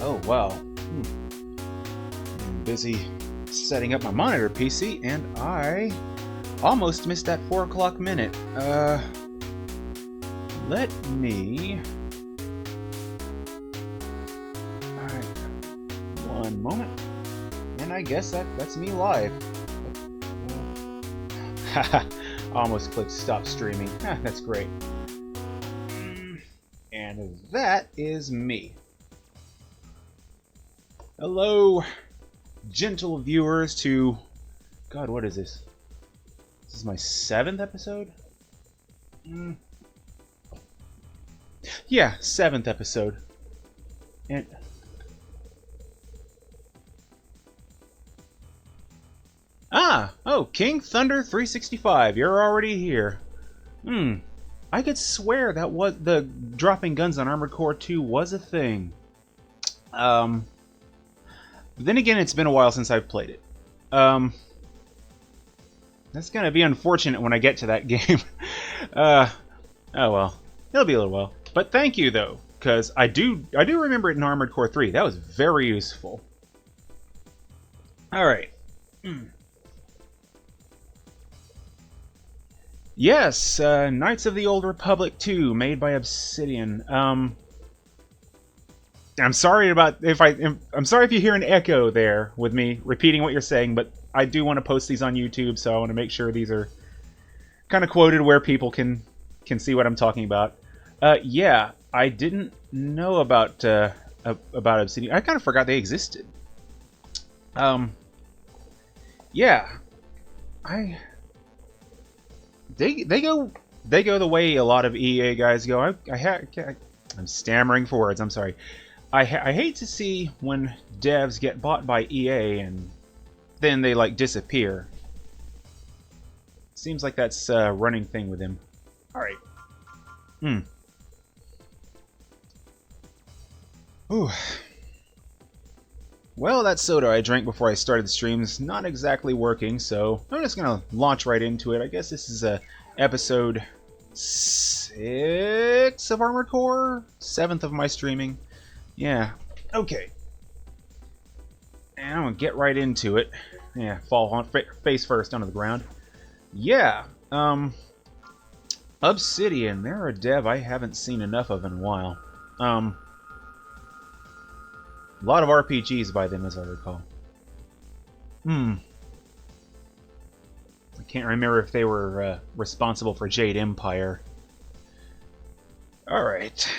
Oh, wow. I'm busy setting up my monitor PC, and I almost missed that 4 o'clock minute. Let me... Alright, one moment. And I guess that's me live. Haha, almost clicked stop streaming. That's great. And that is me. Hello, gentle viewers to... God, what is this? This is my 7th episode? Yeah, 7th episode. And... Oh, King Thunder 365, you're already here. I could swear that was the dropping guns on Armored Core 2 was a thing. But then again, it's been a while since I've played it. That's gonna be unfortunate when I get to that game. Oh well, it'll be a little while. But thank you though, because I do remember it in Armored Core 3. That was very useful. All right. Yes, Knights of the Old Republic 2, made by Obsidian. I'm sorry I'm sorry if you hear an echo there with me repeating what you're saying, but I do want to post these on YouTube, so I want to make sure these are kind of quoted where people can see what I'm talking about. Yeah, I didn't know about Obsidian. I kind of forgot they existed. Yeah, They go the way a lot of EA guys go. I'm stammering for words. I'm sorry. I hate to see when devs get bought by EA and then they like disappear. Seems like that's a running thing with him. All right. Ooh. Well, that soda I drank before I started the stream is not exactly working, so I'm just gonna launch right into it. I guess this is episode 6 of Armored Core, 7th of my streaming. Yeah, okay. And I'm gonna get right into it. Yeah, fall on face first onto the ground. Yeah, Obsidian. They're a dev I haven't seen enough of in a while. A lot of RPGs by them, as I recall. I can't remember if they were responsible for Jade Empire. Alright.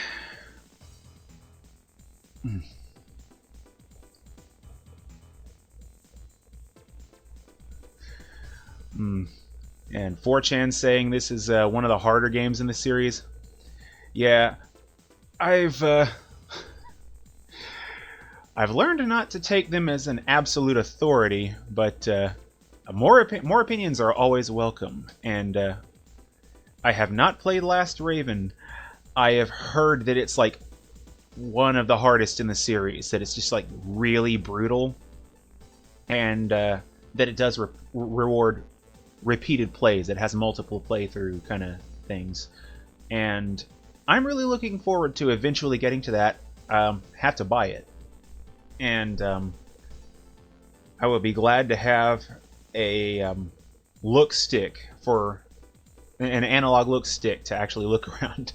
And 4chan saying this is one of the harder games in the series. Yeah, I've learned not to take them as an absolute authority, but more opinions are always welcome. And I have not played Last Raven. I have heard that it's like one of the hardest in the series. That it's just like really brutal, and that it does reward repeated plays. It has multiple playthrough kind of things, and I'm really looking forward to eventually getting to that. Have to buy it. And I would be glad to have a look stick for an analog look stick to actually look around.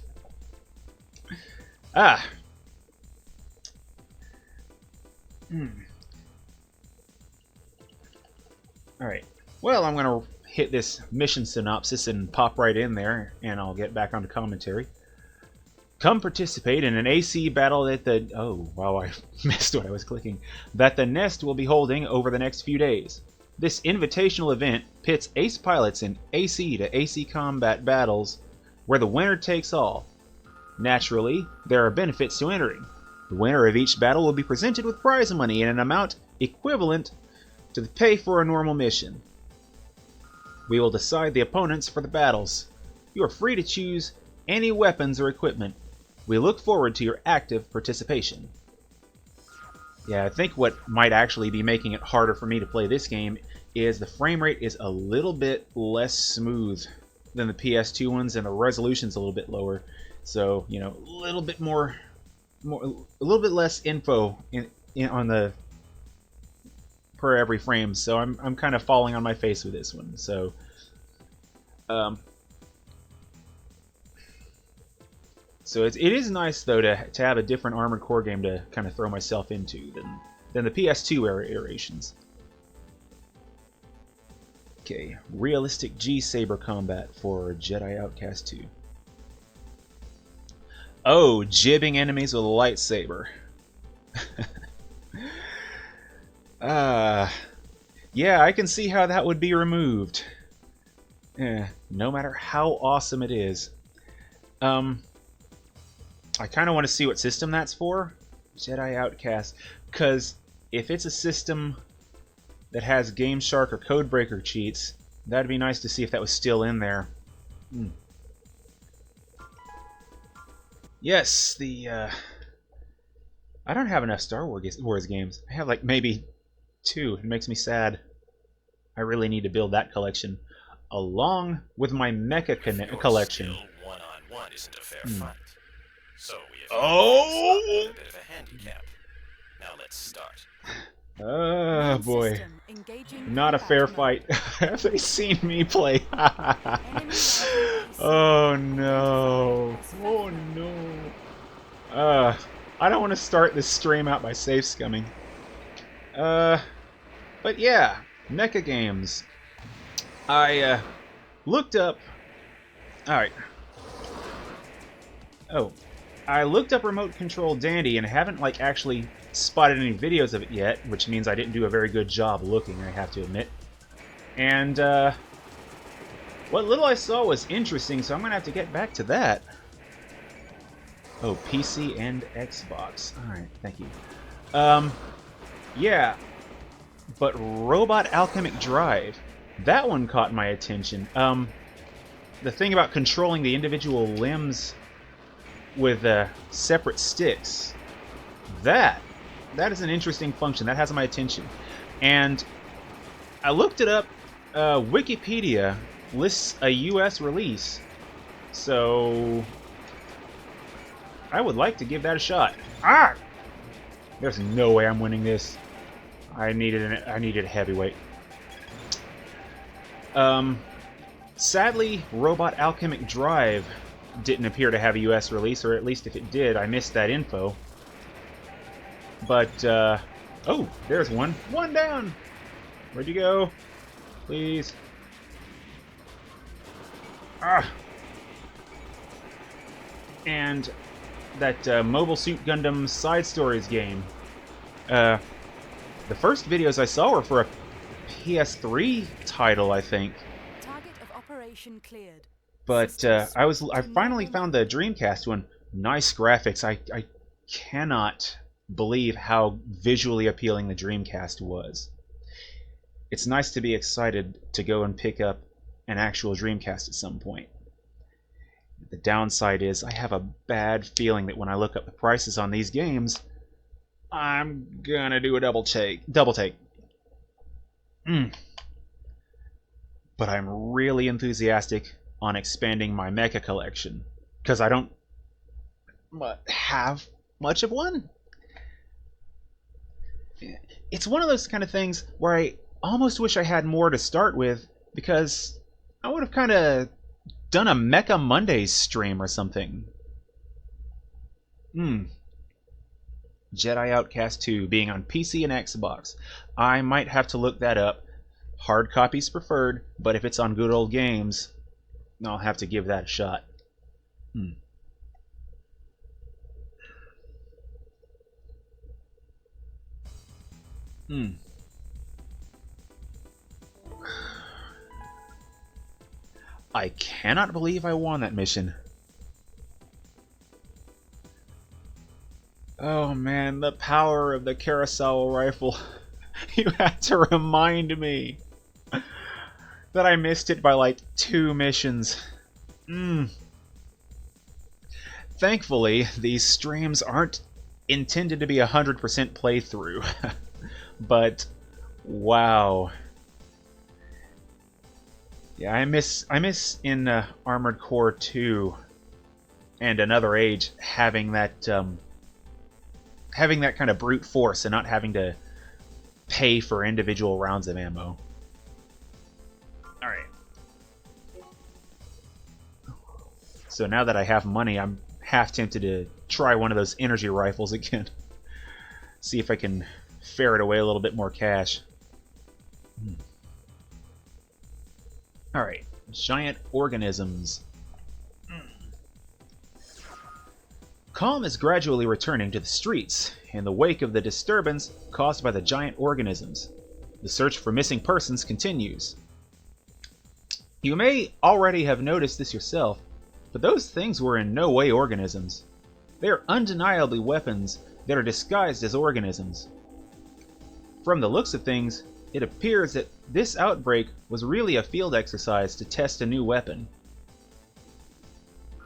Alright. Well, I'm going to hit this mission synopsis and pop right in there, and I'll get back onto commentary. Come participate in an AC battle at the... Oh, wow, I missed what I was clicking. That the Nest will be holding over the next few days. This invitational event pits ace pilots in AC to AC combat battles where the winner takes all. Naturally, there are benefits to entering. The winner of each battle will be presented with prize money in an amount equivalent to the pay for a normal mission. We will decide the opponents for the battles. You are free to choose any weapons or equipment. We look forward to your active participation. Yeah, I think what might actually be making it harder for me to play this game is the frame rate is a little bit less smooth than the PS2 ones, and the resolution's a little bit lower. So, you know, a little bit more a little bit less info on the per every frame, so I'm kind of falling on my face with this one. So, um, it is nice though to have a different Armored Core game to kind of throw myself into than the PS2 era iterations. Okay, realistic G-Saber combat for Jedi Outcast 2. Oh, jibbing enemies with a lightsaber. Yeah, I can see how that would be removed. No matter how awesome it is. I kind of want to see what system that's for. Jedi Outcast. Because if it's a system that has Game Shark or Codebreaker cheats, that'd be nice to see if that was still in there. Yes, I don't have enough Star Wars games. I have like maybe 2. It makes me sad. I really need to build that collection along with my mecha collection. One-on-one isn't a fair fight. So we have a bit of a handicap. Now let's start. Oh boy. Not a fair fight. Have they seen me play? Oh no. Oh no. I don't want to start this stream out by safe scumming. But yeah, mecha games. I looked up. Alright. Oh. I looked up Remote Control Dandy and haven't like actually spotted any videos of it yet, which means I didn't do a very good job looking, I have to admit. And what little I saw was interesting, so I'm gonna have to get back to that. Oh, PC and Xbox. Alright, thank you. Yeah. But Robot Alchemic Drive, that one caught my attention. The thing about controlling the individual limbs with separate sticks, that is an interesting function. That has my attention. And I looked it up. Wikipedia lists a US release. So I would like to give that a shot. Ah! There's no way I'm winning this. I needed a heavyweight. Sadly, Robot Alchemic Drive didn't appear to have a US release, or at least if it did, I missed that info. But, oh, there's one. One down! Where'd you go? Please. Ah! And that Mobile Suit Gundam Side Stories game. The first videos I saw were for a PS3 title, I think. Target of operation cleared. But I finally found the Dreamcast one. Nice graphics. I cannot believe how visually appealing the Dreamcast was. It's nice to be excited to go and pick up an actual Dreamcast at some point. The downside is I have a bad feeling that when I look up the prices on these games, I'm gonna do a double take. But I'm really enthusiastic on expanding my mecha collection, because I don't have much of one. It's one of those kind of things where I almost wish I had more to start with, because I would have kind of done a Mecha Mondays stream or something. Jedi Outcast 2 being on PC and Xbox. I might have to look that up. Hard copies preferred, but if it's on good old games, I'll have to give that a shot. I cannot believe I won that mission. Oh man, the power of the Kurosawa rifle. You had to remind me that I missed it by like 2 missions. Thankfully, these streams aren't intended to be 100% playthrough. But wow. Yeah, I miss in Armored Core 2 and Another Age having that having that kind of brute force and not having to pay for individual rounds of ammo. Alright. So now that I have money, I'm half tempted to try one of those energy rifles again. See if I can ferret away a little bit more cash. Alright. Giant organisms. Calm is gradually returning to the streets in the wake of the disturbance caused by the giant organisms. The search for missing persons continues. You may already have noticed this yourself, but those things were in no way organisms. They are undeniably weapons that are disguised as organisms. From the looks of things, it appears that this outbreak was really a field exercise to test a new weapon.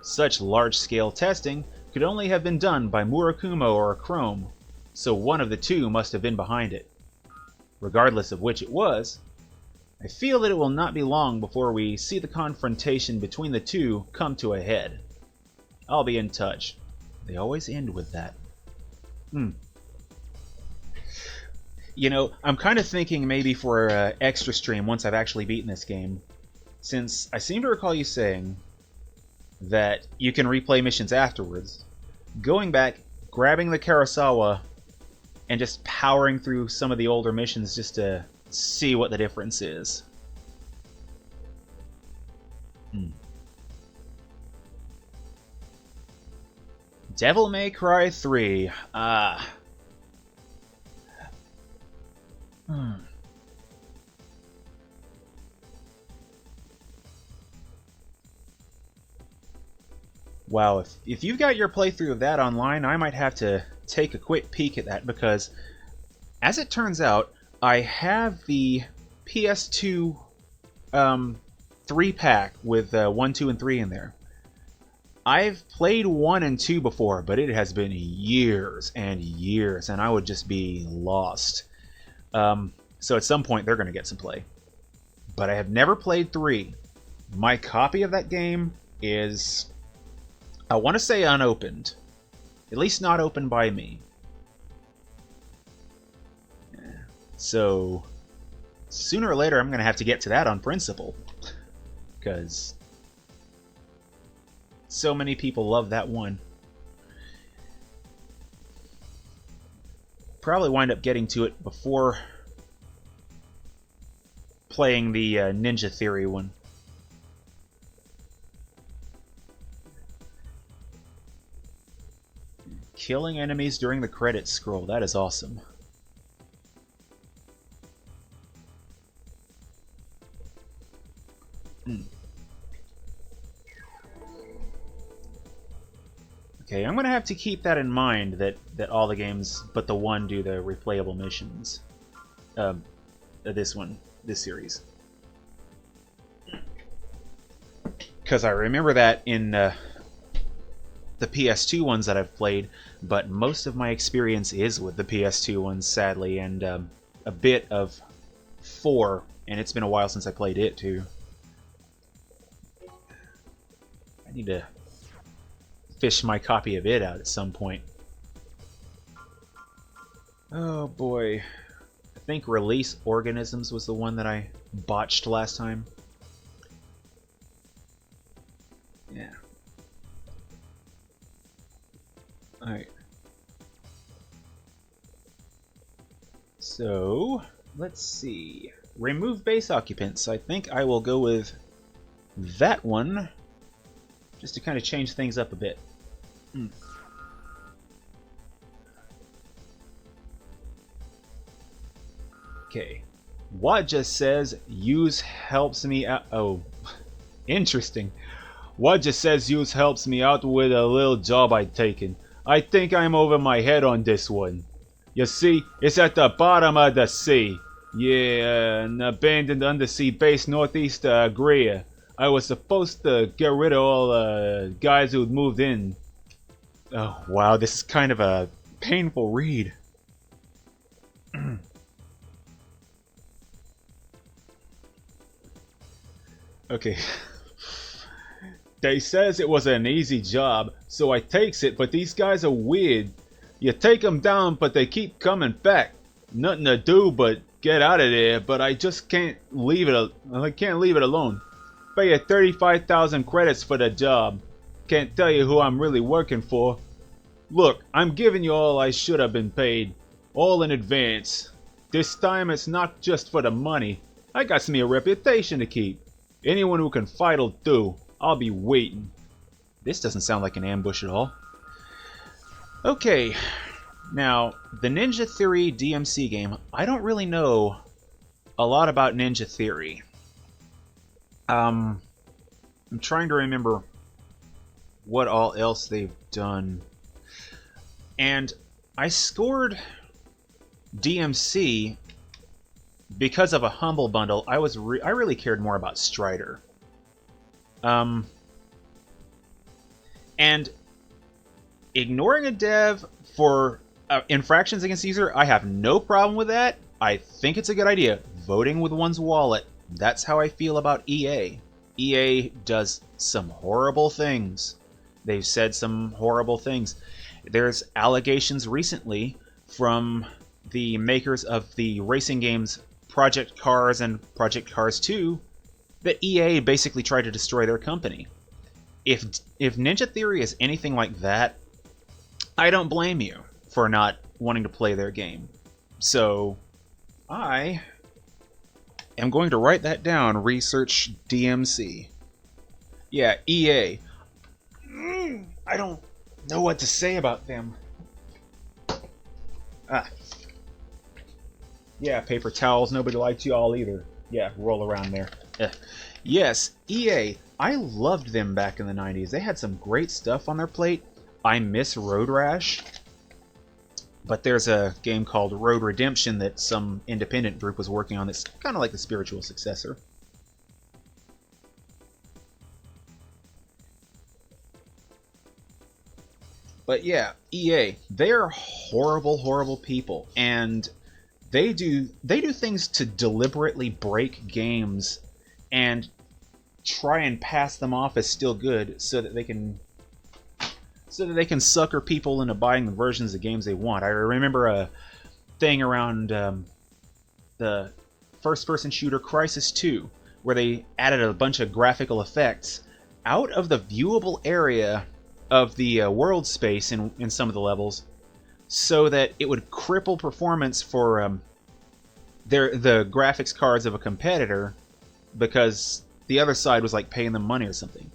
Such large-scale testing could only have been done by Murakumo or Chrome, so one of the two must have been behind it. Regardless of which it was, I feel that it will not be long before we see the confrontation between the two come to a head. I'll be in touch. They always end with that. You know, I'm kind of thinking maybe for an extra stream once I've actually beaten this game, since I seem to recall you saying that you can replay missions afterwards, going back, grabbing the Kurosawa, and just powering through some of the older missions just to see what the difference is. Devil May Cry 3. Wow, if you've got your playthrough of that online, I might have to take a quick peek at that, because as it turns out, I have the PS2 3-pack with 1, 2, and 3 in there. I've played 1 and 2 before, but it has been years and years, and I would just be lost. So at some point, they're going to get some play. But I have never played 3. My copy of that game is, I want to say, unopened. At least not opened by me. So sooner or later, I'm going to have to get to that on principle. Because so many people love that one. Probably wind up getting to it before playing the Ninja Theory one. Killing enemies during the credits scroll. That is awesome. Okay, I'm going to have to keep that in mind, that all the games but the one do the replayable missions. This series. Because I remember that in the PS2 ones that I've played, but most of my experience is with the PS2 ones, sadly, and a bit of 4, and it's been a while since I played it, too. I need to fish my copy of it out at some point. Oh boy. I think Release Organisms was the one that I botched last time. Yeah. Alright. So, let's see. Remove base occupants. I think I will go with that one, just to kind of change things up a bit. Okay. What just says use helps me out. Oh, interesting. What just says use helps me out with a little job I've taken. I think I'm over my head on this one. You see, it's at the bottom of the sea. Yeah, an abandoned undersea base northeast of Agria. I was supposed to get rid of all guys who'd moved in. Oh, wow, this is kind of a painful read. Okay. They says it was an easy job, so I takes it, but these guys are weird. You take them down, but they keep coming back. Nothing to do but get out of there, but I just can't leave it. I can't leave it alone. Pay you 35,000 credits for the job. Can't tell you who I'm really working for. Look, I'm giving you all I should have been paid. All in advance. This time it's not just for the money. I got me a reputation to keep. Anyone who can fight'll do. I'll be waiting. This doesn't sound like an ambush at all. Okay. Now, the Ninja Theory DMC game, I don't really know a lot about Ninja Theory. I'm trying to remember what all else they've done. And I scored DMC because of a Humble Bundle. I really cared more about Strider. And ignoring a dev for infractions against the user, I have no problem with that. I think it's a good idea. Voting with one's wallet. That's how I feel about EA. EA does some horrible things. They've said some horrible things. There's allegations recently from the makers of the racing games Project Cars and Project Cars 2 that EA basically tried to destroy their company. If Ninja Theory is anything like that, I don't blame you for not wanting to play their game. So, I am going to write that down, research DMC. Yeah, EA. I don't know what to say about them. Yeah, paper towels, nobody liked you all either. Yeah, roll around there. Yes, EA. I loved them back in the 90s. They had some great stuff on their plate. I miss Road Rash. But there's a game called Road Redemption that some independent group was working on that's kind of like the spiritual successor. But yeah, EA, they're horrible, horrible people, and they do things to deliberately break games and try and pass them off as still good so that they can sucker people into buying the versions of games they want. I remember a thing around the first-person shooter Crysis 2 where they added a bunch of graphical effects out of the viewable area of the world space in some of the levels so that it would cripple performance for the graphics cards of a competitor because the other side was like paying them money or something.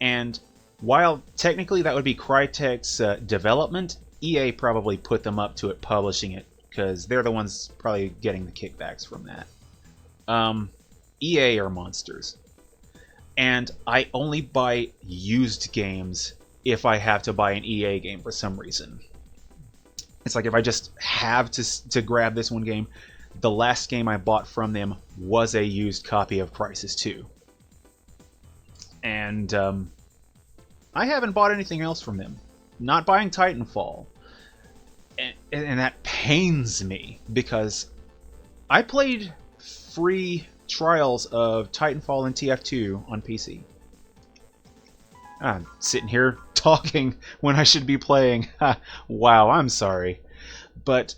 And while technically that would be Crytek's development, EA probably put them up to it publishing it because they're the ones probably getting the kickbacks from that. EA are monsters. And I only buy used games if I have to buy an EA game for some reason. It's like if I just have to grab this one game, the last game I bought from them was a used copy of Crysis 2. And I haven't bought anything else from them. Not buying Titanfall. And that pains me because I played free trials of Titanfall and TF2 on PC. I'm sitting here talking when I should be playing. Wow, I'm sorry. But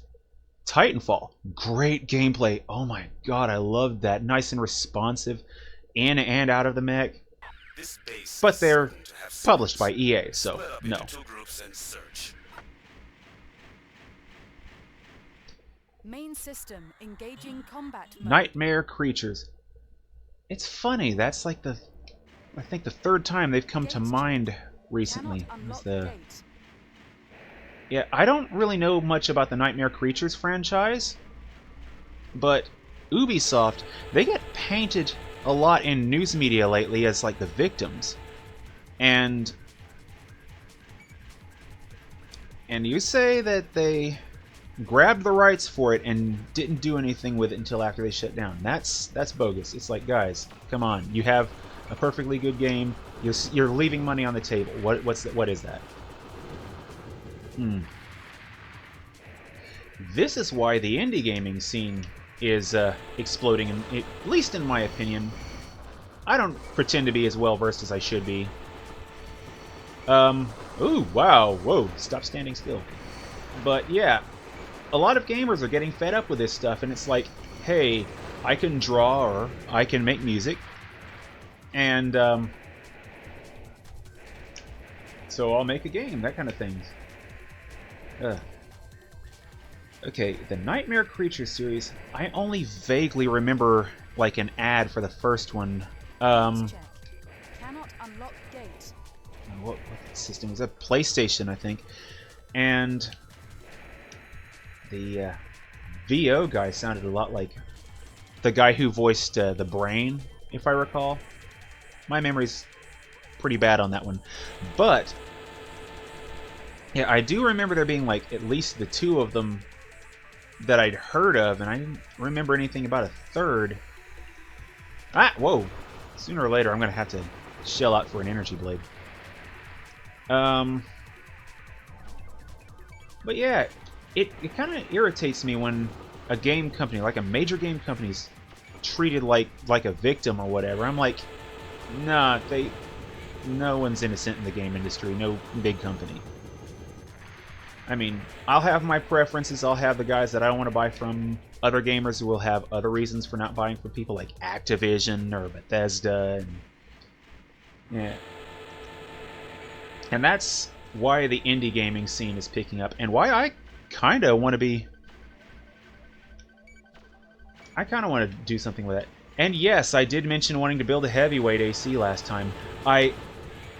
Titanfall, great gameplay. Oh my god, I loved that. Nice and responsive in and out of the mech. But they're published by EA, so no. Main system engaging combat mode. Nightmare Creatures. It's funny, that's like I think the third time they've come to mind recently. Yeah, I don't really know much about the Nightmare Creatures franchise, but Ubisoft, they get painted a lot in news media lately as like the victims. And you say that they grabbed the rights for it and didn't do anything with it until after they shut down. That's bogus. It's like, guys, come on. You have a perfectly good game. You're leaving money on the table. What is that? This is why the indie gaming scene is exploding, at least in my opinion. I don't pretend to be as well versed as I should be. Ooh, wow, whoa! Stop standing still. But yeah, a lot of gamers are getting fed up with this stuff, and it's like, hey, I can draw or I can make music, and so I'll make a game, that kind of thing. Okay, the Nightmare Creature series, I only vaguely remember like an ad for the first one. Check. Cannot unlock gate. What system was that? PlayStation, I think. And the VO guy sounded a lot like the guy who voiced the Brain, if I recall. My memory's pretty bad on that one. But yeah, I do remember there being like at least the two of them that I'd heard of, and I didn't remember anything about a third. Ah, whoa. Sooner or later, I'm going to have to shell out for an energy blade. But yeah, it kind of irritates me when a game company, like a major game company, is treated like a victim or whatever. I'm like, nah, no one's innocent in the game industry, no big company. I mean, I'll have my preferences, I'll have the guys that I don't want to buy from. Other gamers will have other reasons for not buying from people like Activision or Bethesda. Yeah. And that's why the indie gaming scene is picking up, and why I kind of want to be... I kind of want to do something with it. And yes, I did mention wanting to build a heavyweight AC last time. I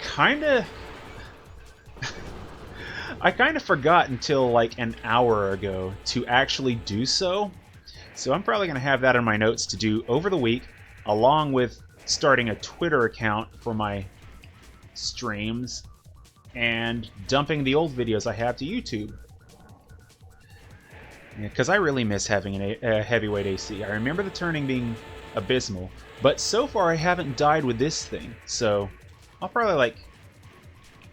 kind of forgot until like an hour ago to actually do so. So I'm probably going to have that in my notes to do over the week, along with starting a Twitter account for my streams and dumping the old videos I have to YouTube. Because I really miss having a heavyweight AC. I remember the turning being abysmal, but so far I haven't died with this thing. So I'll probably like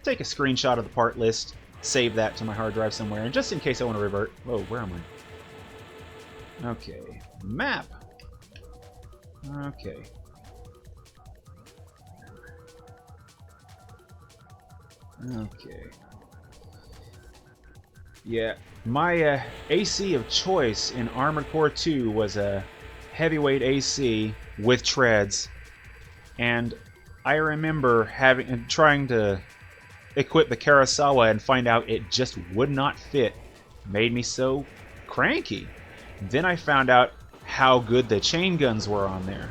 take a screenshot of the part list, save that to my hard drive somewhere, and just in case I want to revert... Whoa, where am I? Okay. Map! Okay. Okay. Yeah, my AC of choice in Armored Core 2 was a heavyweight AC with treads, and I remember trying to equip the Karasawa and find out it just would not fit. Made me so cranky. Then I found out how good the chain guns were on there.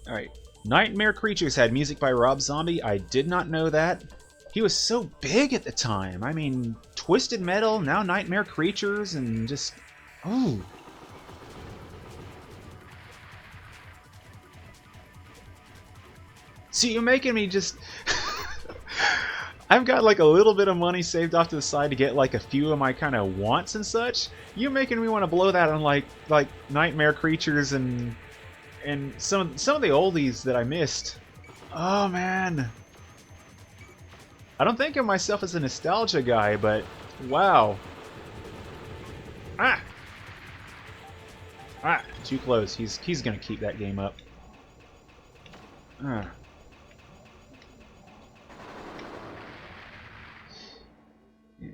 Alright. Nightmare Creatures had music by Rob Zombie. I did not know that. He was so big at the time. I mean, Twisted Metal, now Nightmare Creatures, and just... Ooh. See, you're making me just... I've got like a little bit of money saved off to the side to get like a few of my kind of wants and such. You're making me want to blow that on like Nightmare Creatures and some of the oldies that I missed. Oh man. I don't think of myself as a nostalgia guy, but wow. Ah! Ah, too close. He's gonna keep that game up. Ah. Yeah.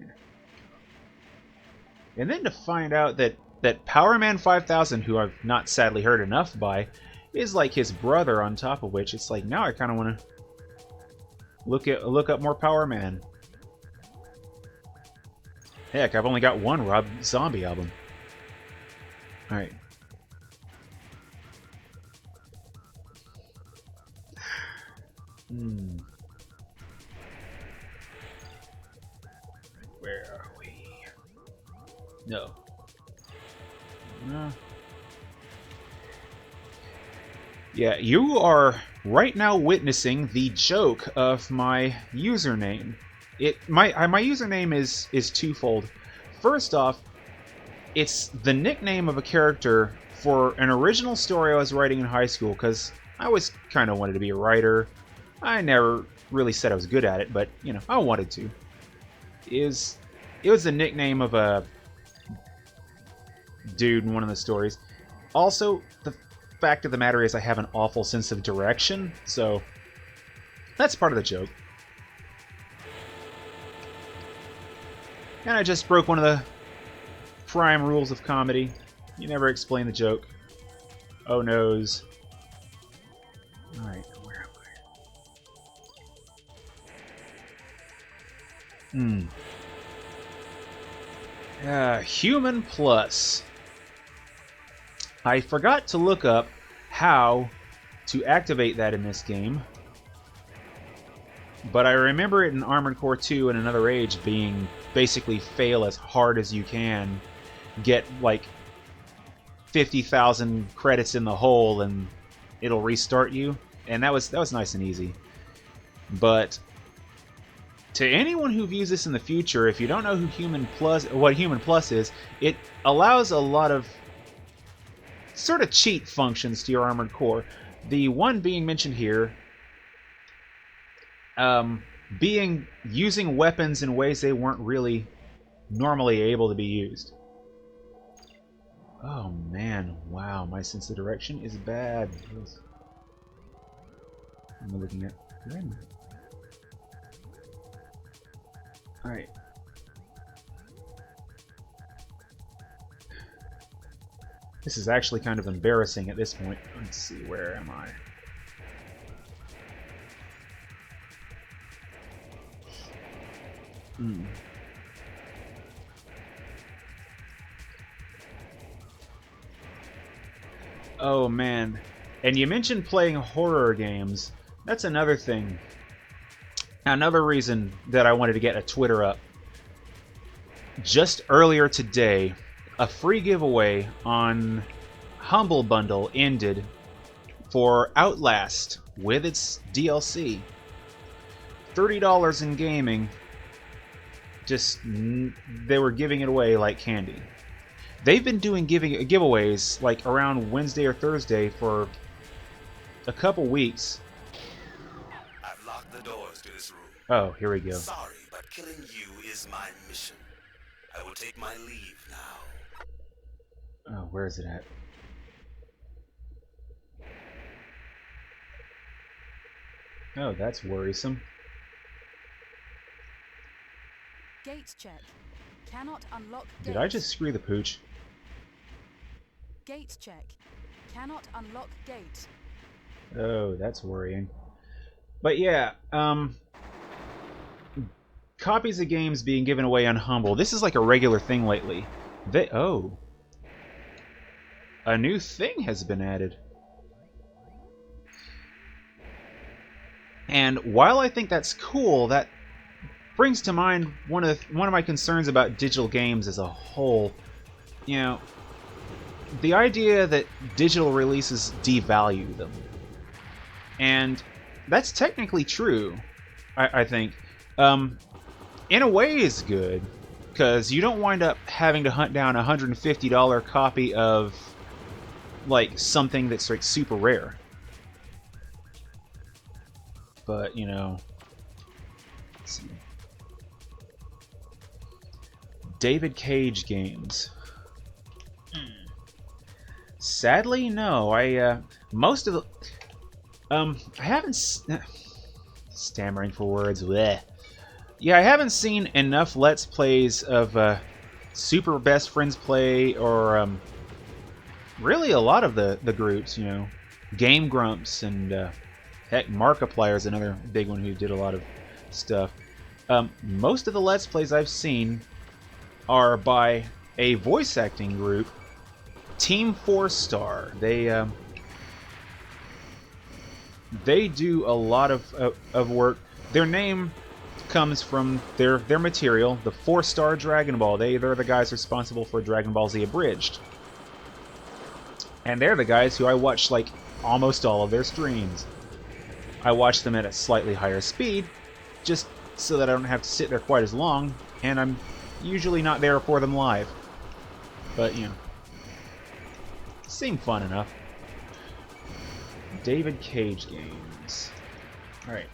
And then to find out that Power Man 5000, who I've not sadly heard enough by, is like his brother, on top of which it's like, now I kind of want to look up more Power Man. Heck, I've only got one Rob Zombie album. Alright. Where are we? No. No. Yeah, you are right now witnessing the joke of my username. My username is twofold. First off, it's the nickname of a character for an original story I was writing in high school, because I always kind of wanted to be a writer. I never really said I was good at it, but, you know, I wanted to. It was the nickname of a dude in one of the stories. Also, the fact of the matter is I have an awful sense of direction, so That's part of the joke. And I just broke one of the prime rules of comedy. You never explain the joke. Oh noes. Alright, where am I? Human Plus. I forgot to look up how to activate that in this game. But I remember it in Armored Core 2 and Another Age being basically fail as hard as you can, get like 50,000 credits in the hole, and it'll restart you. And that was nice and easy. But to anyone who views this in the future, if you don't know what Human Plus is, it allows a lot of sort of cheat functions to your Armored Core. The one being mentioned here, being using weapons in ways they weren't really normally able to be used. Oh man, wow, my sense of direction is bad. I'm looking at. Alright. This is actually kind of embarrassing at this point. Let's see, where am I? Oh man. And you mentioned playing horror games. That's another thing. Another reason that I wanted to get a Twitter up. Just earlier today, a free giveaway on Humble Bundle ended for Outlast with its DLC. $30 in gaming. Just, they were giving it away like candy. They've been doing giveaways like around Wednesday or Thursday for a couple weeks. I've locked the doors to this room. Oh, here we go. Sorry, but killing you is my mission. I will take my leave now. Oh, where is it at? Oh, that's worrisome. Gates check. Cannot unlock gates. Did I just screw the pooch? Gates check. Cannot unlock gate. Oh, that's worrying. But yeah, copies of games being given away on Humble. This is like a regular thing lately. A new thing has been added. And while I think that's cool, that brings to mind one of my concerns about digital games as a whole. You know, the idea that digital releases devalue them. And that's technically true, I think. In a way is good, because you don't wind up having to hunt down a $150 copy of like something that's like super rare. But, you know, let's see. David Cage games. Sadly, no. Most of the I haven't stammering for words. Bleh. Yeah, I haven't seen enough Let's Plays of Super Best Friends Play or really a lot of the groups, you know. Game Grumps and heck, Markiplier is another big one who did a lot of stuff. Most of the Let's Plays I've seen are by a voice acting group, Team 4-Star. They do a lot of work. Their name comes from their material, the 4-Star Dragon Ball. They're the guys responsible for Dragon Ball Z Abridged. And they're the guys who I watch like almost all of their streams. I watch them at a slightly higher speed, just so that I don't have to sit there quite as long, and I'm usually not there for them live. But, you know, seem fun enough. David Cage games. Alright.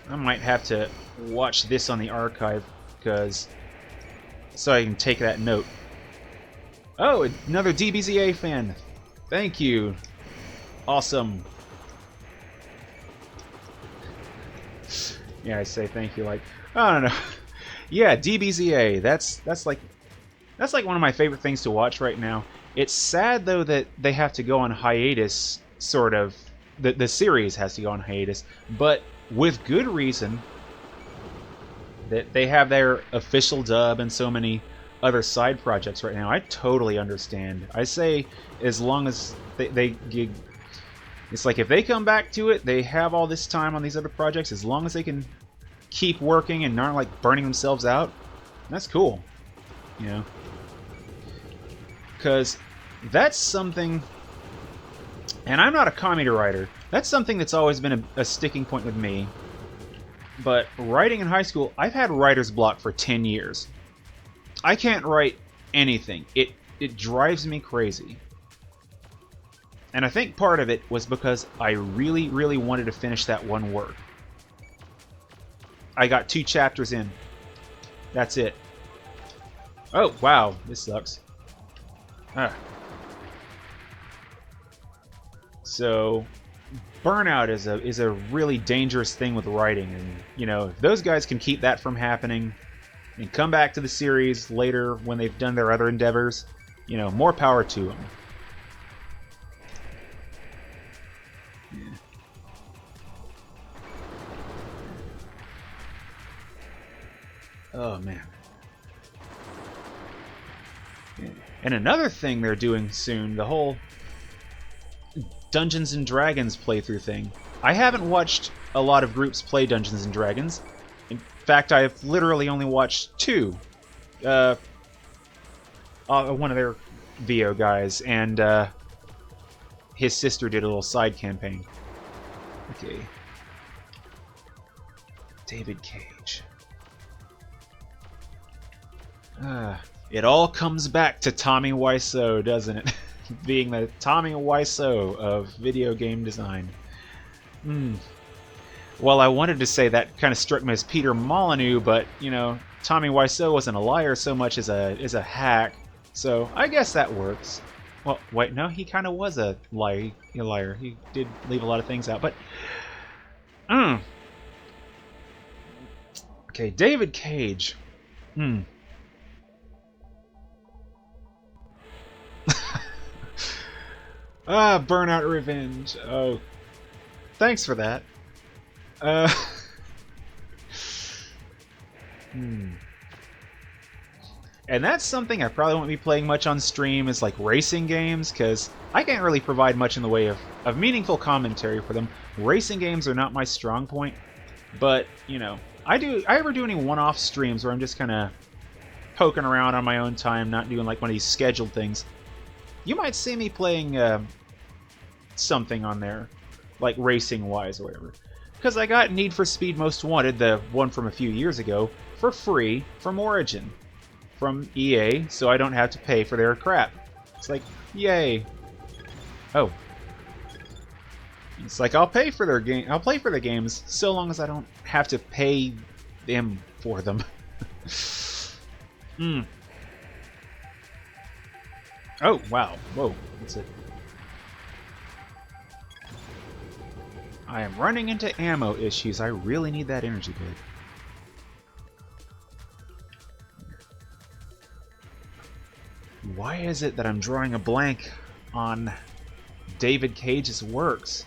I might have to watch this on the archive, because so I can take that note. Oh, another DBZA fan. Thank you. Awesome. Yeah, I say thank you. Like, I don't know. Yeah, DBZA. That's like one of my favorite things to watch right now. It's sad though that they have to go on hiatus. Sort of, the series has to go on hiatus, but with good reason. That they have their official dub and so many other side projects right now. I totally understand. I say as long as they it's like if they come back to it, they have all this time on these other projects. As long as they can keep working and aren't like burning themselves out, that's cool. You know, because that's something. And I'm not a comedy writer. That's something that's always been a sticking point with me. But writing in high school, I've had writer's block for 10 years. I can't write anything. It drives me crazy. And I think part of it was because I really, really wanted to finish that one work. I got 2 chapters in. That's it. Oh, wow. This sucks. Ah. So... burnout is a really dangerous thing with writing, and you know, if those guys can keep that from happening and come back to the series later when they've done their other endeavors, you know, more power to them. Yeah. Oh man. Yeah. And another thing they're doing soon, the whole Dungeons and Dragons playthrough thing. I haven't watched a lot of groups play Dungeons and Dragons. In fact, I've literally only watched 2. One of their VO guys and his sister did a little side campaign. Okay. David Cage. It all comes back to Tommy Wiseau, doesn't it? Being the Tommy Wiseau of video game design. Well, I wanted to say that kind of struck me as Peter Molyneux, but, you know, Tommy Wiseau wasn't a liar so much as a hack, so I guess that works. Well, wait, no, he kind of was a liar. He did leave a lot of things out, but... Okay, David Cage. Burnout Revenge. Oh, thanks for that. And that's something I probably won't be playing much on stream, is like racing games, because I can't really provide much in the way of meaningful commentary for them. Racing games are not my strong point, but, you know, I ever do any one-off streams where I'm just kind of poking around on my own time, not doing like one of these scheduled things. You might see me playing something on there, like racing-wise or whatever. Because I got Need for Speed Most Wanted, the one from a few years ago, for free from Origin. From EA, so I don't have to pay for their crap. It's like, yay. Oh. It's like, I'll pay for their game. I'll play for the games so long as I don't have to pay them for them. Oh, wow. Whoa. What's it? I am running into ammo issues. I really need that energy bit. Why is it that I'm drawing a blank on David Cage's works?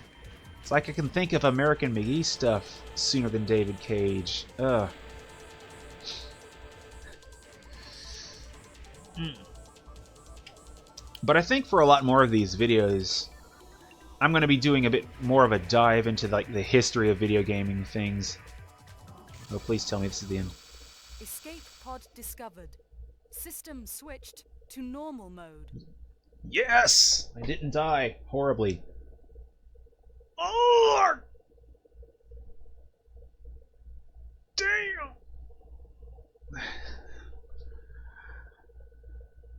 It's like I can think of American McGee stuff sooner than David Cage. Ugh. But I think for a lot more of these videos, I'm going to be doing a bit more of a dive into like the history of video gaming things. Oh, please tell me this is the end. Escape pod discovered. System switched to normal mode. Yes! I didn't die horribly. Oh! Damn!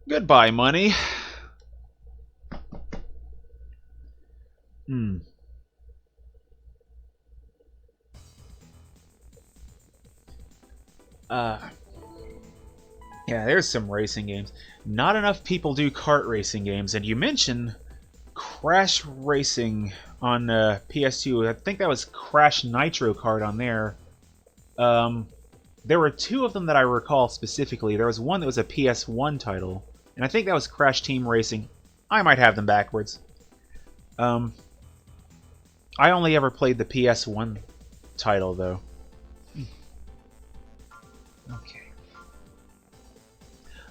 Goodbye, money. Yeah, there's some racing games. Not enough people do kart racing games, and you mentioned Crash Racing on PS2. I think that was Crash Nitro Kart on there. There were two of them that I recall specifically. There was one that was a PS1 title, and I think that was Crash Team Racing. I might have them backwards. I only ever played the PS1 title, though. Okay.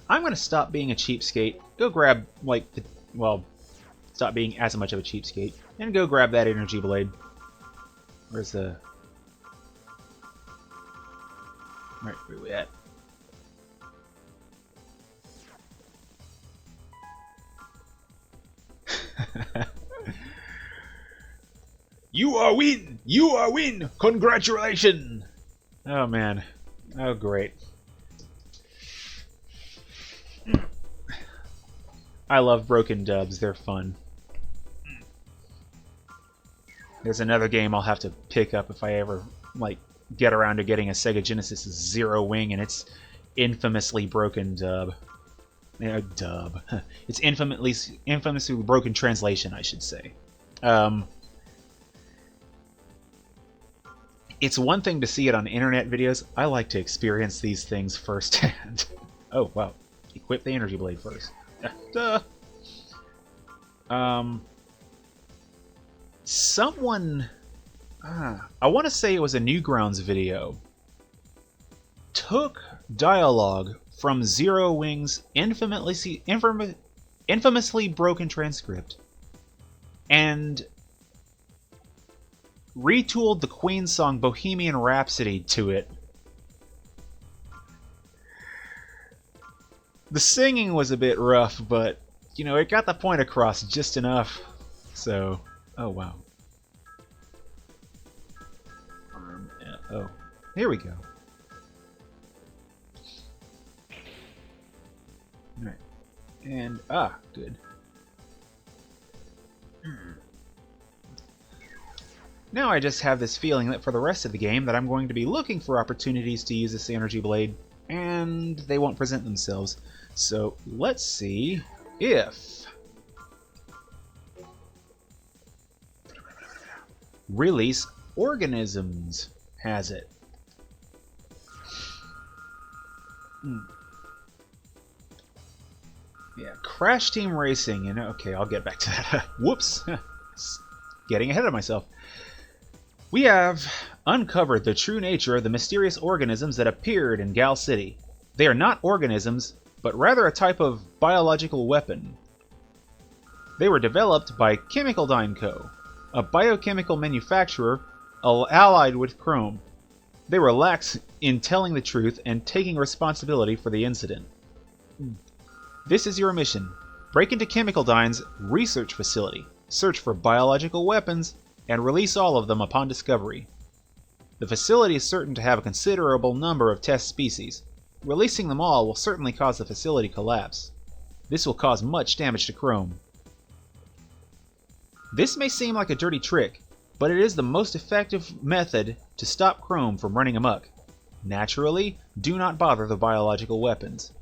I'm going to stop being a cheapskate. Go grab, like, well, stop being as much of a cheapskate. And go grab that energy blade. Where's the... Right, where we at? You are win! You are win! Congratulations! Oh, man. Oh, great. I love broken dubs. They're fun. There's another game I'll have to pick up if I ever, like, get around to getting a Sega Genesis Zero Wing, and it's infamously broken dub. Dub. It's infamously broken translation, I should say. It's one thing to see it on internet videos. I like to experience these things firsthand. Oh, wow. Equip the energy blade first. Duh. Someone... I want to say it was a Newgrounds video. Took dialogue from Zero Wing's infamously broken transcript and retooled the Queen song Bohemian Rhapsody to it. The singing was a bit rough, but, you know, it got the point across just enough. So, oh wow. Oh, here we go. Alright. And, good. Now I just have this feeling that for the rest of the game that I'm going to be looking for opportunities to use this energy blade, and they won't present themselves. So, let's see if... Release Organisms has it. Yeah, Crash Team Racing, and okay, I'll get back to that. Whoops! Getting ahead of myself. We have uncovered the true nature of the mysterious organisms that appeared in Gal City. They are not organisms, but rather a type of biological weapon. They were developed by Chemical Dyne Co., a biochemical manufacturer allied with Chrome. They were lax in telling the truth and taking responsibility for the incident. This is your mission. Break into Chemical Dyne's research facility, search for biological weapons, and release all of them upon discovery. The facility is certain to have a considerable number of test species. Releasing them all will certainly cause the facility collapse. This will cause much damage to Chrome. This may seem like a dirty trick, but it is the most effective method to stop Chrome from running amok. Naturally, do not bother the biological weapons.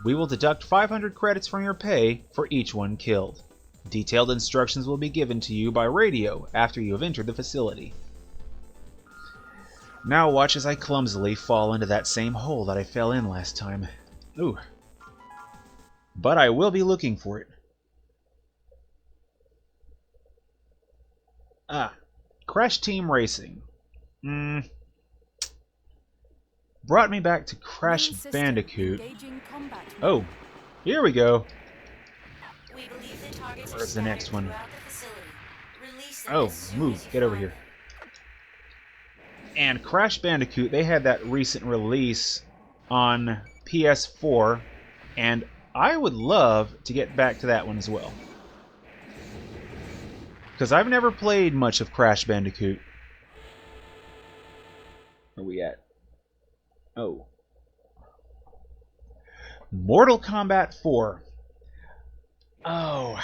We will deduct 500 credits from your pay for each one killed. Detailed instructions will be given to you by radio after you have entered the facility. Now watch as I clumsily fall into that same hole that I fell in last time. Ooh. But I will be looking for it. Crash Team Racing. Brought me back to Crash Bandicoot. Oh, here we go. Where's the next one? Oh, move. Get over here. And Crash Bandicoot, they had that recent release on PS4, and I would love to get back to that one as well. Because I've never played much of Crash Bandicoot. Where are we at? Oh. Mortal Kombat 4. Oh.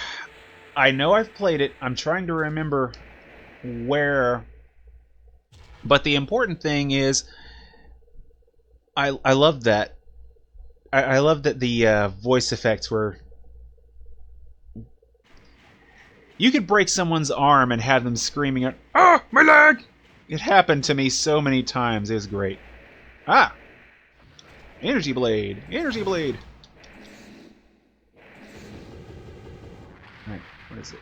I know I've played it. I'm trying to remember where. But the important thing is, I love that. I love that the voice effects were... You could break someone's arm and have them screaming out, "Ah, my leg!" It happened to me so many times. It was great. Ah! Energy blade! Energy blade! Alright, what is it?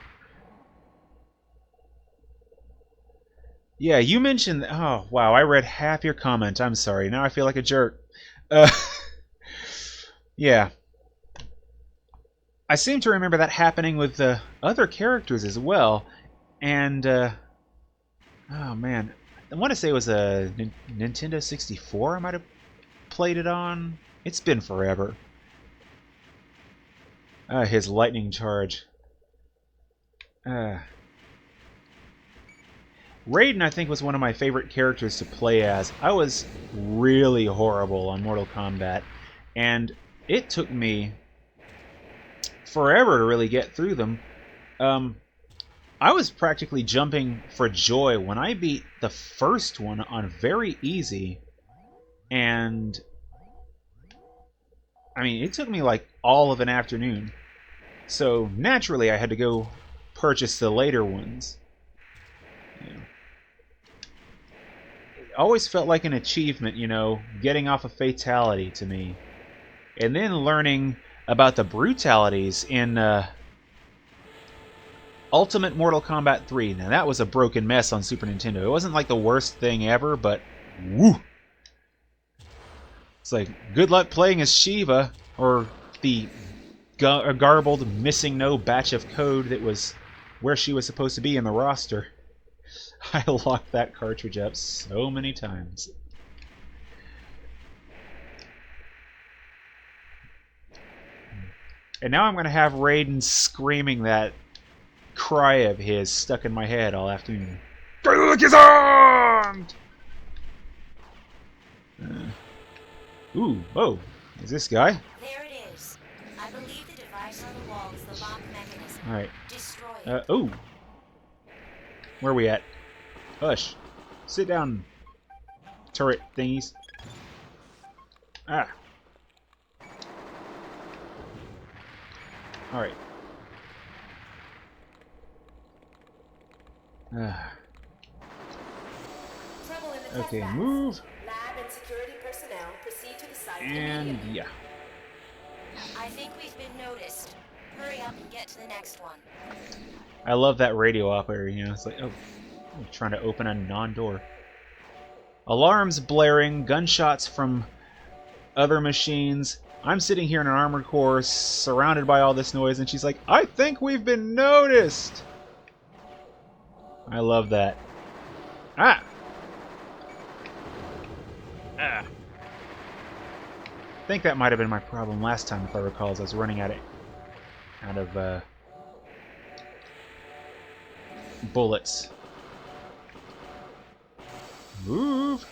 Yeah, you mentioned... Oh, wow, I read half your comment. I'm sorry. Now I feel like a jerk. Uh, yeah. I seem to remember that happening with the other characters as well. And, oh, man. I want to say it was a Nintendo 64 I might have played it on. It's been forever. His lightning charge. Raiden, I think, was one of my favorite characters to play as. I was really horrible on Mortal Kombat, and it took me forever to really get through them. I was practically jumping for joy when I beat the first one on very easy, and I mean, it took me like all of an afternoon. So naturally, I had to go purchase the later ones. Yeah. It always felt like an achievement, you know, getting off a fatality to me. And then learning about the brutalities in Ultimate Mortal Kombat 3. Now, that was a broken mess on Super Nintendo. It wasn't like the worst thing ever, but woo! It's like, good luck playing as Shiva, or the garbled, missing no batch of code that was where she was supposed to be in the roster. I locked that cartridge up so many times. And now I'm going to have Raiden screaming that cry of his stuck in my head all afternoon. Ooh, whoa, is this guy? There it is. I believe the device on the wall is the lock mechanism. Alright. Destroy it. Oh. Where are we at? Hush. Sit down, turret thingies. Ah. Alright. Trouble in the Okay, test move. Lab and security personnel proceed to the site And immediately. yeah. I think we've been noticed. Hurry up and get to the next one. I love that radio operator, you know. It's like, oh, I'm trying to open a non-door. Alarms blaring, gunshots from other machines. I'm sitting here in an armored core surrounded by all this noise, and she's like, I think we've been noticed! I love that. Ah! Ah! I think that might have been my problem last time, if I recall, as I was running out of bullets. Move!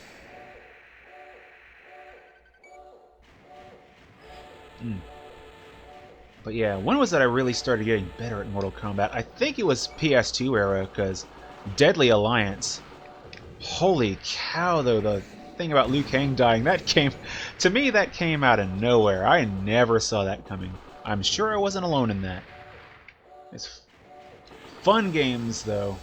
But yeah, when was that I really started getting better at Mortal Kombat? I think it was PS2 era, because Deadly Alliance. Holy cow, though, the thing about Liu Kang dying, that came... To me, that came out of nowhere. I never saw that coming. I'm sure I wasn't alone in that. It's fun games, though.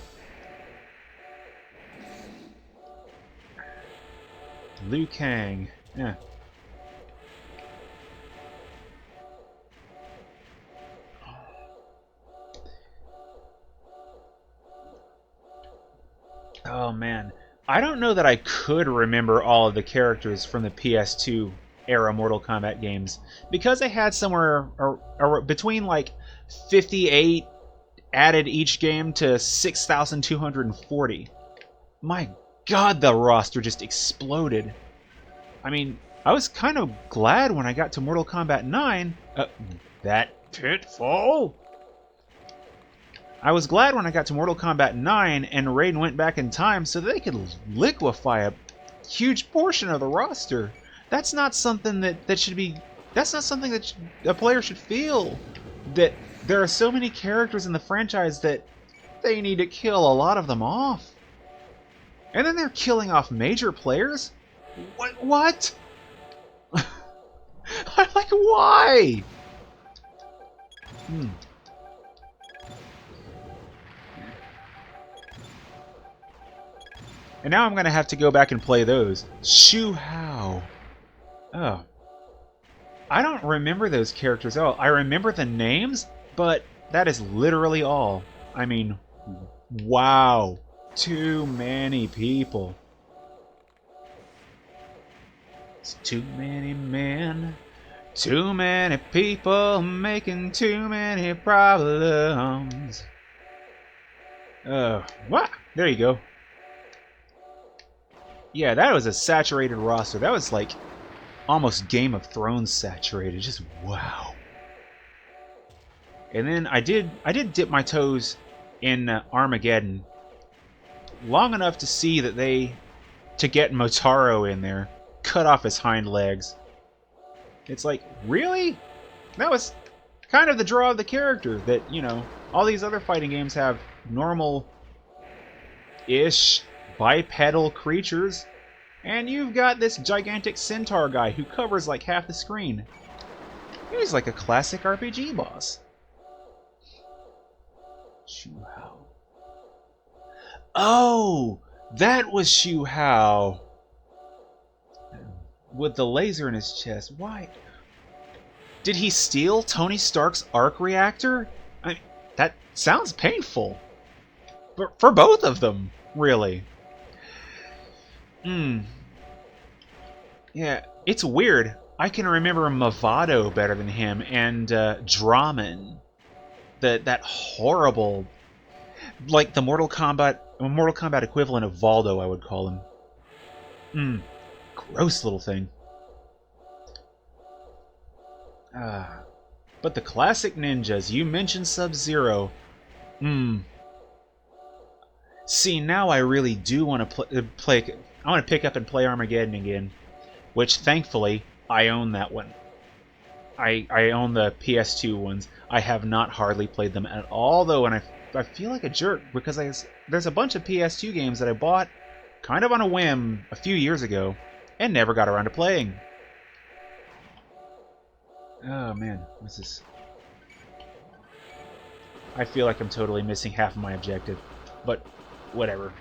Liu Kang. Yeah. Oh, man. I don't know that I could remember all of the characters from the PS2 era Mortal Kombat games, because I had somewhere between like 58 added each game to 6,240. My God, the roster just exploded. I mean, I was kind of glad when I got to Mortal Kombat 9. That pitfall? I was glad when I got to Mortal Kombat 9 and Raiden went back in time so they could liquefy a huge portion of the roster. That's not something that should be... That's not something that a player should feel. That there are so many characters in the franchise that they need to kill a lot of them off. And then they're killing off major players? What? I'm like, why? And now I'm going to have to go back and play those. Shoo how. Oh. I don't remember those characters at all. I remember the names, but that is literally all. I mean, wow. Too many people. It's too many men. Too many people making too many problems. What? There you go. Yeah, that was a saturated roster. That was like almost Game of Thrones saturated. Just wow. And then I did dip my toes in Armageddon long enough to see that to get Motaro in there, cut off his hind legs. It's like, really? That was kind of the draw of the character, that, you know, all these other fighting games have normal-ish bipedal creatures, and you've got this gigantic centaur guy who covers like half the screen. He's like a classic RPG boss. Shu Hao. Oh, that was Shu Hao. With the laser in his chest. Why? Did he steal Tony Stark's arc reactor? I mean, that sounds painful. For both of them, really. Yeah, it's weird. I can remember Movado better than him, and Draman. That horrible, like the Mortal Kombat equivalent of Valdo, I would call him. Gross little thing. But the classic ninjas, you mentioned Sub-Zero. See, now I really do want to play. I want to pick up and play Armageddon again, which thankfully I own that one. I own the PS2 ones. I have not hardly played them at all, though, and I feel like a jerk because there's a bunch of PS2 games that I bought kind of on a whim a few years ago and never got around to playing. Oh man, what's this? I feel like I'm totally missing half of my objective, but whatever.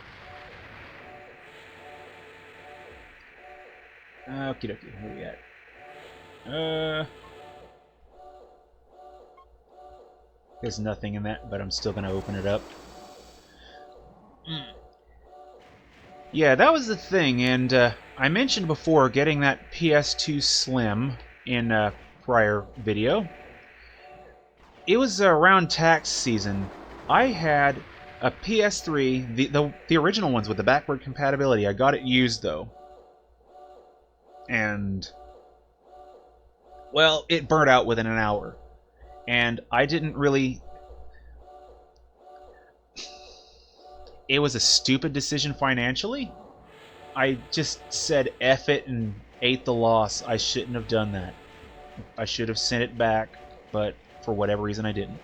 Okie dokie, where we at? There's nothing in that, but I'm still gonna open it up. Yeah, that was the thing, and I mentioned before getting that PS2 Slim in a prior video. It was around tax season. I had a PS3, the original ones with the backward compatibility. I got it used though, and well, it burnt out within an hour. And I didn't really... It was a stupid decision financially. I just said F it and ate the loss. I shouldn't have done that. I should have sent it back, but for whatever reason I didn't.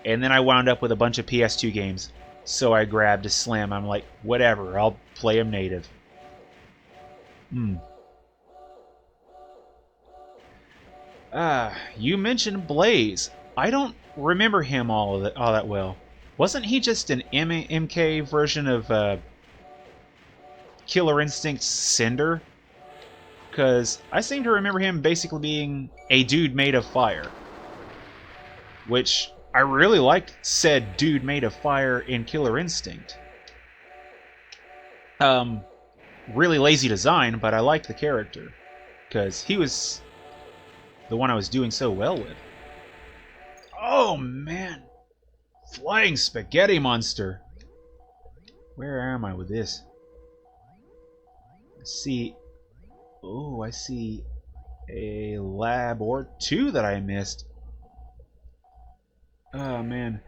And then I wound up with a bunch of PS2 games. So I grabbed a Slim. I'm like, whatever, I'll play them native. You mentioned Blaze. I don't remember him all that well. Wasn't he just an MK version of Killer Instinct's Cinder? Because I seem to remember him basically being a dude made of fire. Which I really liked said dude made of fire in Killer Instinct. Really lazy design, but I liked the character. Because he was the one I was doing so well with. Oh, man. Flying spaghetti monster. Where am I with this? Let's see. Oh, I see a lab or two that I missed. Oh, man.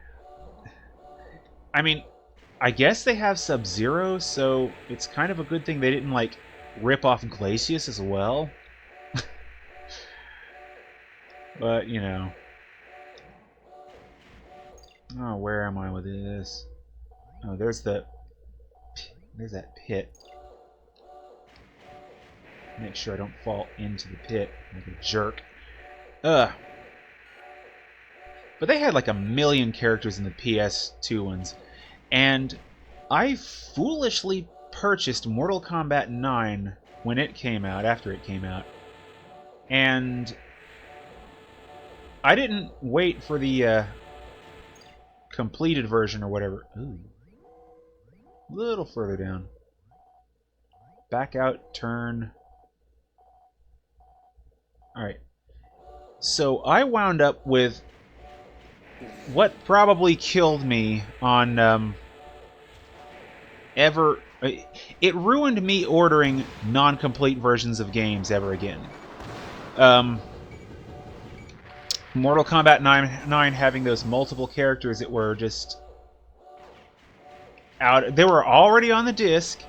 I mean, I guess they have Sub-Zero, so it's kind of a good thing they didn't, like, rip off Glacius as well. But, you know. Oh, where am I with this? Oh, there's that pit. Make sure I don't fall into the pit like a jerk. Ugh. But they had like 1,000,000 characters in the PS2 ones. And I foolishly purchased Mortal Kombat 9 when it came out, after it came out. And I didn't wait for the completed version or whatever. Ooh. A little further down. Back out, turn. Alright. So I wound up with what probably killed me on ever... It ruined me ordering non-complete versions of games ever again. Mortal Kombat 9 having those multiple characters that were just out. They were already on the disc.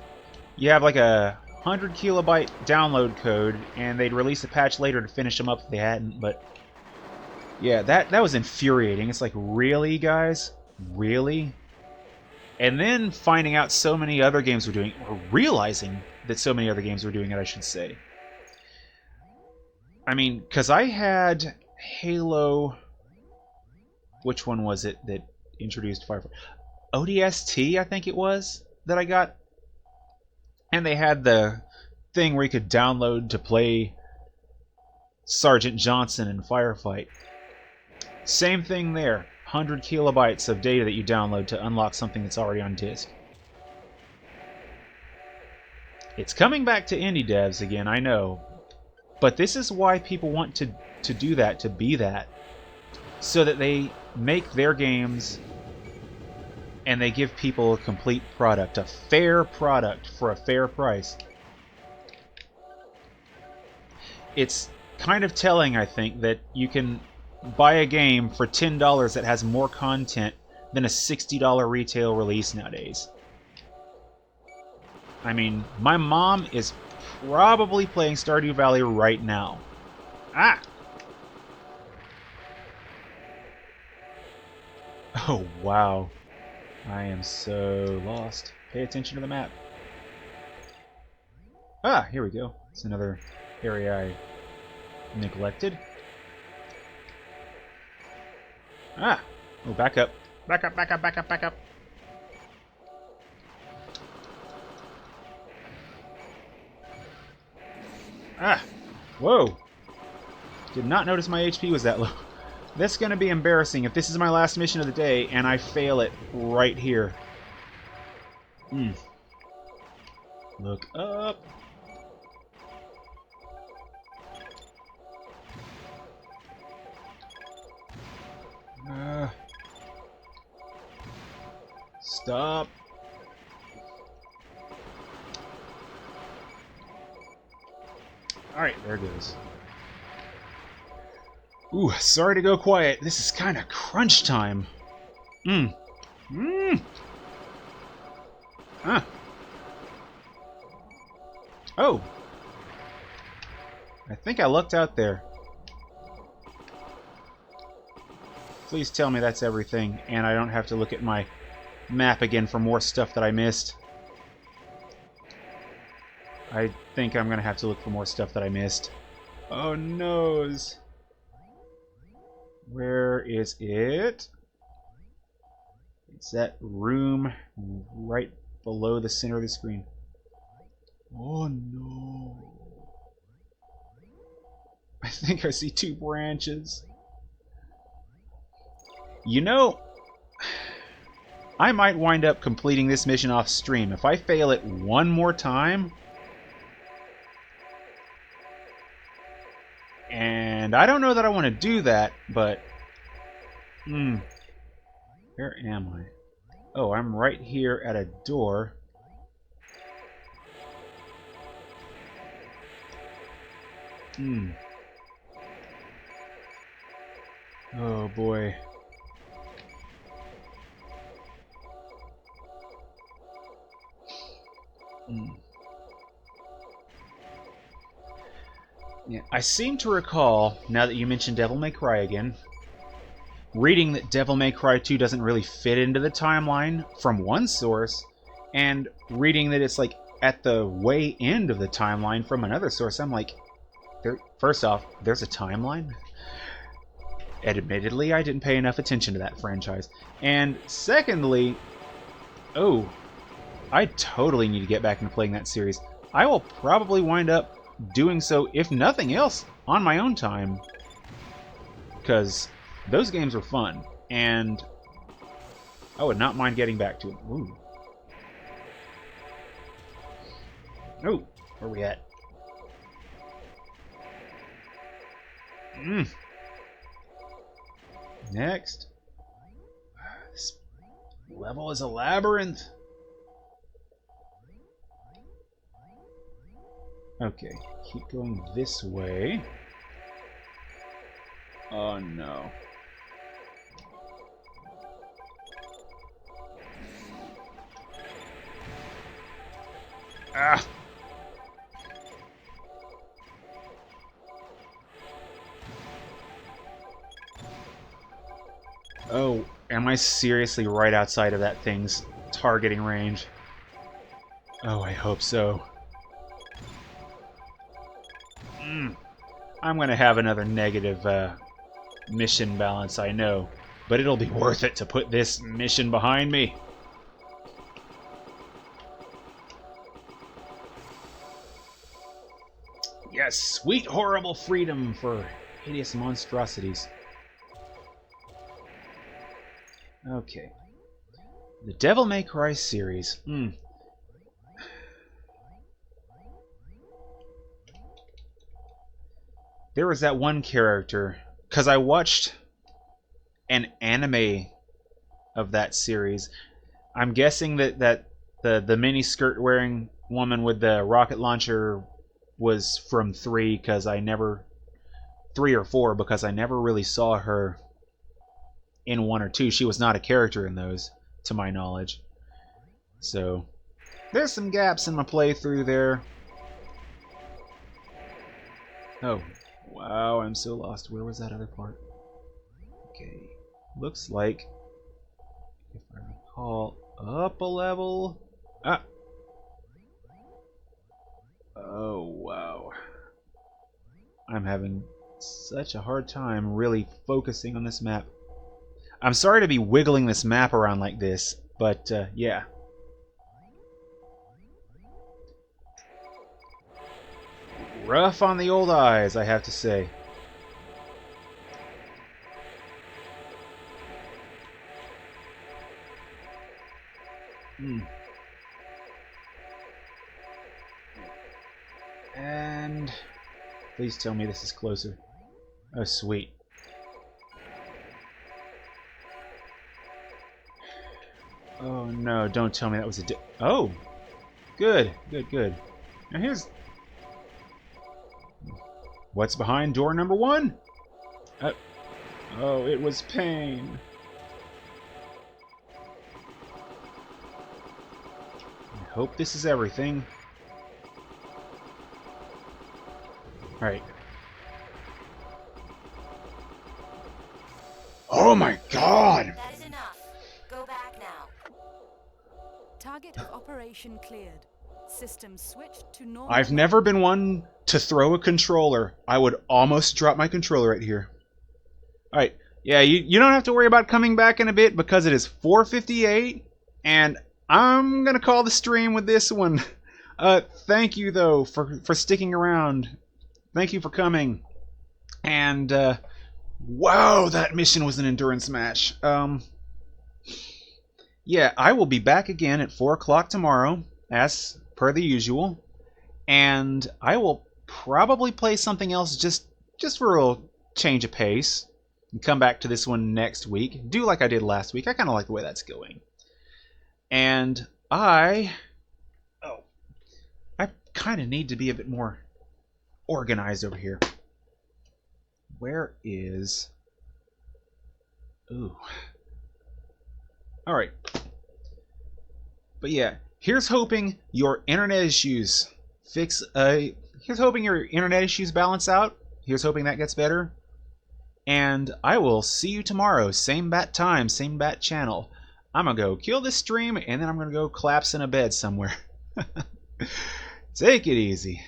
You have like a 100 kilobyte download code, and they'd release a patch later to finish them up if they hadn't. But yeah, that was infuriating. It's like, really, guys? Really? And then finding out so many other games were doing it, or realizing that so many other games were doing it, I should say. I mean, because I had Halo... Which one was it that introduced Firefox? ODST, I think it was, that I got. And they had the thing where you could download to play Sergeant Johnson in Firefight. Same thing there. 100 kilobytes of data that you download to unlock something that's already on disk. It's coming back to indie devs again, I know. But this is why people want to do that, to be that. So that they make their games and they give people a complete product, a fair product for a fair price. It's kind of telling, I think, that you can buy a game for $10 that has more content than a $60 retail release nowadays. I mean, my mom is probably playing Stardew Valley right now. Ah! Oh, wow. I am so lost. Pay attention to the map. Ah, here we go. It's another area I neglected. Ah! Oh, back up. Back up, back up, back up, back up. Ah! Whoa! Did not notice my HP was that low. This is going to be embarrassing if this is my last mission of the day and I fail it right here. Look up. Stop. Alright, there it goes. Ooh, sorry to go quiet. This is kind of crunch time. Huh. Oh. I think I looked out there. Please tell me that's everything, and I don't have to look at my map again for more stuff that I missed. I think I'm going to have to look for more stuff that I missed. Oh, noes. Where is it? It's that room right below the center of the screen. Oh no. I think I see 2 branches. You know, I might wind up completing this mission off stream. If I fail it one more time, and I don't know that I want to do that, but where am I? Oh, I'm right here at a door. Oh boy. Yeah, I seem to recall, now that you mentioned Devil May Cry again, reading that Devil May Cry 2 doesn't really fit into the timeline from one source, and reading that it's like at the way end of the timeline from another source. I'm like, first off, there's a timeline? Admittedly, I didn't pay enough attention to that franchise. And secondly, oh, I totally need to get back into playing that series. I will probably wind up doing so, if nothing else, on my own time, because those games were fun, and I would not mind getting back to them. Ooh. Oh, where are we at? Next. This level is a labyrinth. Okay, keep going this way. Oh no. Ah! Oh, am I seriously right outside of that thing's targeting range? Oh, I hope so. I'm going to have another negative mission balance, I know. But it'll be worth it to put this mission behind me. Yes, sweet horrible freedom for hideous monstrosities. Okay. The Devil May Cry series. There was that one character, because I watched an anime of that series. I'm guessing that the mini skirt wearing woman with the rocket launcher was from 3 or 4 because I never really saw her in 1 or 2. She was not a character in those, to my knowledge. So there's some gaps in my playthrough there. Oh, wow, I'm so lost. Where was that other part? Okay, looks like, if I recall, up a level. Ah! Oh, wow. I'm having such a hard time really focusing on this map. I'm sorry to be wiggling this map around like this, but yeah. Rough on the old eyes, I have to say. And please tell me this is closer. Oh, sweet. Oh no, don't tell me that was a oh! Good, good, good. Now here's... What's behind door number 1? Oh, it was pain. I hope this is everything. Alright. Oh my god! That is enough. Go back now. Target of operation cleared. System switched to normal. I've never been one to throw a controller. I would almost drop my controller right here. Alright, yeah, you don't have to worry about coming back in a bit because it is 4:58 and I'm gonna call the stream with this one. Thank you though for sticking around. Thank you for coming. And wow, that mission was an endurance match. Yeah, I will be back again at 4 o'clock tomorrow, as per the usual, and I will probably play something else just for a little change of pace, and come back to this one next week. Do like I did last week. I kind of like the way that's going. And I kind of need to be a bit more organized over here. Where is... Ooh. Alright. But yeah, here's hoping your internet issues here's hoping your internet issues balance out. Here's hoping that gets better. And I will see you tomorrow. Same bat time, same bat channel. I'm gonna go kill this stream, and then I'm gonna go collapse in a bed somewhere. Take it easy.